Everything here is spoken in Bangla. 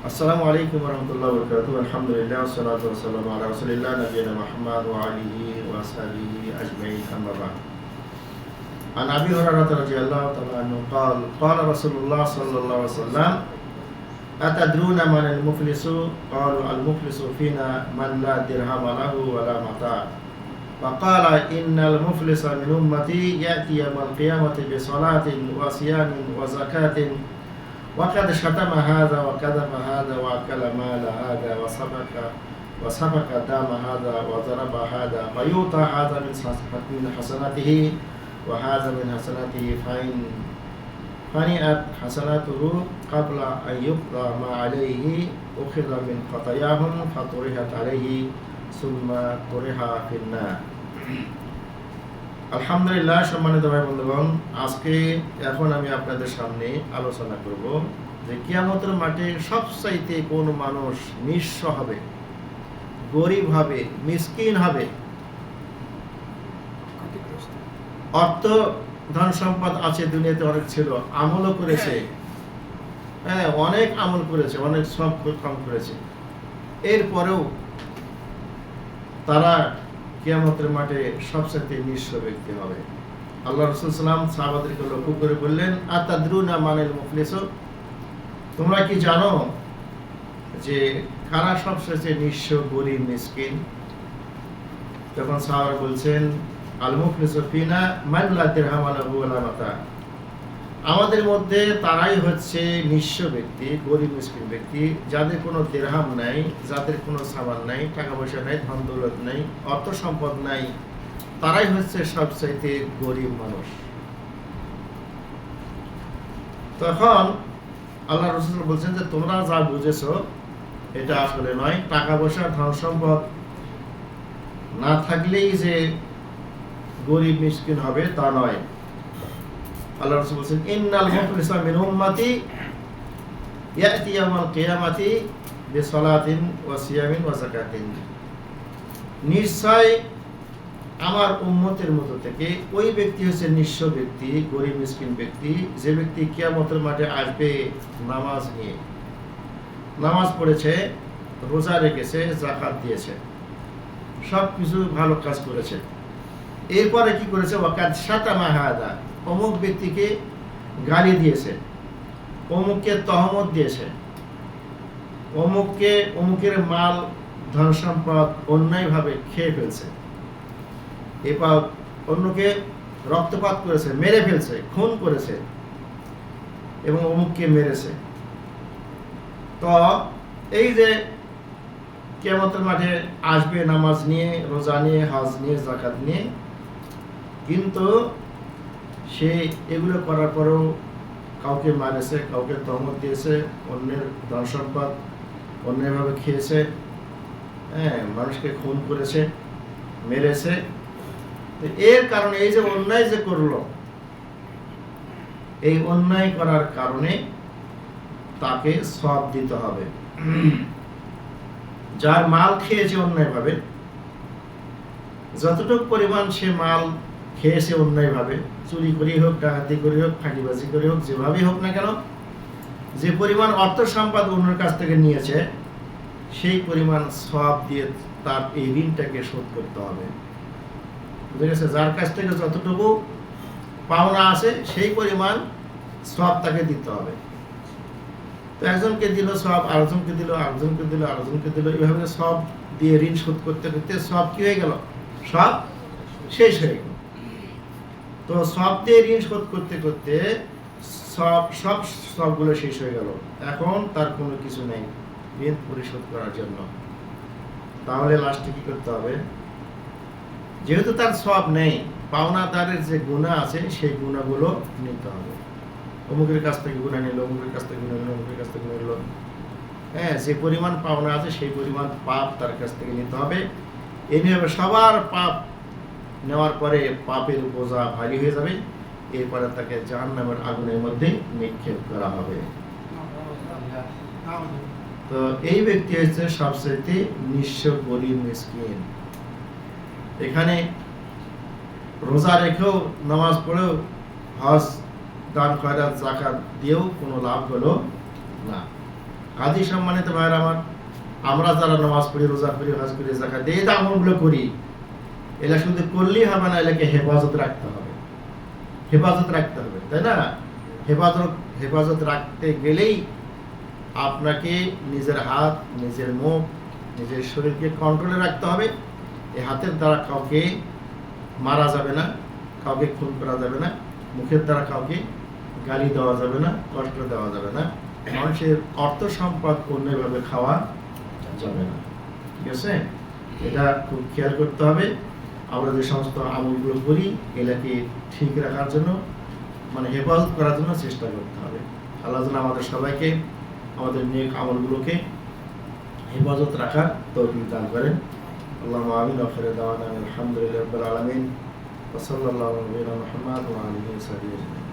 আসসালামু আলাইকুম ওয়া রাহমাতুল্লাহি ওয়া বারাকাতুহু। আলহামদুলিল্লাহ ওয়াসসালাতু ওয়াসসালামু আলা রাসূলিল্লাহ নাবিয়িনা মুহাম্মদ ওয়া আলিহি ওয়া আসহাবিহি আজমাইন আম্মা বা'দ। আন আবি হুরায়রা রাদিয়াল্লাহু তাআলা আনহু قال قال رسول الله صلى الله عليه وسلم أتدرون من المفلس قالوا المفلس فينا من لا درهم له ولا متاع وقال إن المفلس من أمتي يأتي يوم القيامة بصلاة وصيام وزكاة وقد شتم هذا وكذب هذا وأكل مال هذا وسفك دم هذا وضرب هذا فيؤتى هذا من حسناته وهذا من حسناته فإن فنئت حسناته قبل أن يقضى ما عليه أخذ من خطاياهم فطرحت عليه ثم طرح في النار। আলহামদুলিল্লাহ, সম্মানিত ভাই বন্ধুগণ, আজকে এখন আমি আপনাদের সামনে আলোচনা করব যে কিয়ামতের মাঠে সবচাইতে কোন মানুষ নিঃস্ব হবে, গরিব হবে, মিসকিন হবে। অর্থ ধন সম্পদ আছে, দুনিয়াতে অনেক ছিল, আমলও করেছে, অনেক আমল করেছে, অনেক সব কাম করেছে, এরপরেও তারা কিয়ামতের মাঠে সবচেয়ে নিঃস্ব ব্যক্তি হবে। আল্লাহ রাসূল সাল্লাল্লাহু আলাইহি ওয়াসাল্লাম সাহাবাদেরকে লক্ষ্য করে বললেন, আতাদরুনা মানিল মুফলিস, তোমরা কি জানো যে কারা সবচেয়ে নিঃস্ব, গরিব, মিসকিন? তখন সাহাবারা বলছেন, আল মুফলিসু ফিনা মান লা দিরহাম লাহু ওয়া লা মাতা, আমাদের মধ্যে তারাই হচ্ছে নিঃস্ব ব্যক্তি, গরিব মিসকিন ব্যক্তি, যাদের কোনো দিরহাম নাই, যাদের কোনো সামান নাই, টাকা পয়সা নাই, ধন দৌলত নাই, অর্থ সম্পদ নাই, তারাই হচ্ছে সবচাইতে গরিব মানুষ। তখন আল্লাহ রাসূল বলছেন যে তোমরা যা বুঝেছো এটা আসলে নয়, টাকা পয়সা ধন সম্পদ না থাকলেই যে গরিব মিসকিন হবে তা নয়। আল্লাহ রাসূল বলেন, ইন্নাল মুফলিসা মিন উম্মতি ইয়াতি ইয়াউমাল কিয়ামাতি বিসালাতিন ওয়া সিয়ামিন ওয়া যাকাতিন, নিশ্চয় আমার উম্মতের মধ্যে থেকে ওই ব্যক্তি হচ্ছে নিঃস্ব ব্যক্তি, গরিব মিসকিন ব্যক্তি, যে ব্যক্তি কিয়ামতের মাঠে আসবে নামাজ নিয়ে, নামাজ পড়েছে, রোজা রেখেছে, যাকাত দিয়েছে, সব কিছু ভালো কাজ করেছে, এরপরে কি করেছে? ওয়াকাদ শাতামা হাদা, অমুক ব্যক্তিকে গালি দিয়েছে, অমুককে তহমত দিয়েছে, অমুকের মাল ধন সম্পদ অন্যায়ভাবে খেয়ে ফেলছে, এরপর অন্যকে রক্তপাত করেছে, মেরে ফেলছে, খুন করেছে এবং অমুককে মেরেছে। তো এই যে কিয়ামতের মাঠে আসবে নামাজ নিয়ে, রোজা নিয়ে, হজ নিয়ে, যাকাত নিয়ে, কিন্তু সে এগুলো করার পরেও কাউকে মারেছে, কাউকে তহমত দিয়েছে, অন্যের ধন সম্পদ অন্যভাবে খেয়েছে, মানুষকে খুন করেছে, মেরেছে। এর কারণে এই যে অন্যায় যে করলো, এই অন্যায় করার কারণে তাকে সওয়াব দিতে হবে। যার মাল খেয়েছে অন্যায়ভাবে, যতটুকু পরিমাণ সে মাল খেয়েছে অন্যায়ভাবে, চুরি করেই হোক, ডাকাতি করে হোক, ফাঁকিবাজি করে হোক, যেভাবেই হোক না কেন, যে পরিমাণ অর্থ সম্পদ অন্যের কাছ থেকে নিয়েছে, সেই পরিমাণ সওয়াব দিয়ে তার এই ঋণটাকে শোধ করতে হবে। বুঝে গেছে? যার কাছ থেকে যতটুকু পাওনা আছে সেই পরিমাণ সওয়াব তাকে দিতে হবে। তো একজনকে দিল সওয়াব, আরেকজনকে দিল, আরেকজনকে দিল, আরেকজনকে দিল, এইভাবে সব দিয়ে ঋণ শোধ করতে করতে সব কি হয়ে গেল? সব শেষ হয়ে গেল। তো সব দিয়ে ঋণ শোধ করতে করতে সবগুলো শেষ হয়ে গেল, এখন তার কোনো কিছু নেই ঋণ পরিশোধ করার জন্য। তাহলে লাস্টে কি করতে হবে? যেহেতু তার সব নেই, পাওনাদারের যে গুনাহ আছে সেই গুনাহগুলো নিতে হবে। অমুকের কাছ থেকে গুনাহ নিল, অমুকের কাছ থেকে গুনাহ নিল, অমুকের কাছ থেকে গুনাহ নিল, যে পরিমাণ পাওনা আছে সেই পরিমাণ পাপ তার কাছ থেকে নিতে হবে। এইভাবে সবার পাপ নেওয়ার পরে পাপের বোঝা ভারী হয়ে যাবে, এরপরে তাকে জাহান্নামের আগুনের মধ্যে নিক্ষেপ করা হবে। তো এই ব্যক্তি হচ্ছে সবচেয়ে নিঃস্ব, গরিব, মিসকিন। এখানে রোজা রেখেও, নামাজ পড়েও, হজ, দান খয়রাত, যাকাত দিয়েও কোনো লাভ হলো না। কাজী সম্মানিত ভাইয়ের আমার, আমরা যারা নামাজ পড়ি, রোজা করি, হজ করি, যাকাত দিই, এই আমলগুলো করি, এলা শুধু করলেই হবে না, এলাকে হেফাজত রাখতে হবে, হেফাজত রাখতে হবে, তাই না? হেফাজত রাখতে গেলেই আপনাকে নিজের হাত, নিজের মুখ, নিজের শরীরকে কন্ট্রোলে রাখতে হবে। এই হাতের দ্বারা কাউকে মারা যাবে না, কাউকে খুন করা যাবে না, মুখের দ্বারা কাউকে গালি দেওয়া যাবে না, কষ্ট দেওয়া যাবে না, মানুষের অর্থ সম্পদ অন্যভাবে খাওয়া যাবে না। ঠিক আছে? এটা খুব খেয়াল করতে হবে। আমরা যে সমস্ত আমলগুলো করি, এটাকে ঠিক রাখার জন্য, মানে হেফাজত করার জন্য চেষ্টা করতে হবে। আল্লাহ যেন আমাদের সবাইকে আমাদের নেক আমলগুলোকে হেফাজত রাখার তৌফিক দান করেন। আল্লাহুম্মা আমিন ওয়া আখিরু দাওয়ানা আলহামদুলিল্লাহি রাব্বিল আলামিন ওয়া সাল্লাল্লাহু আলা মুহাম্মাদ ওয়া আলিহি ওয়া সাহবিহি আজমাইন।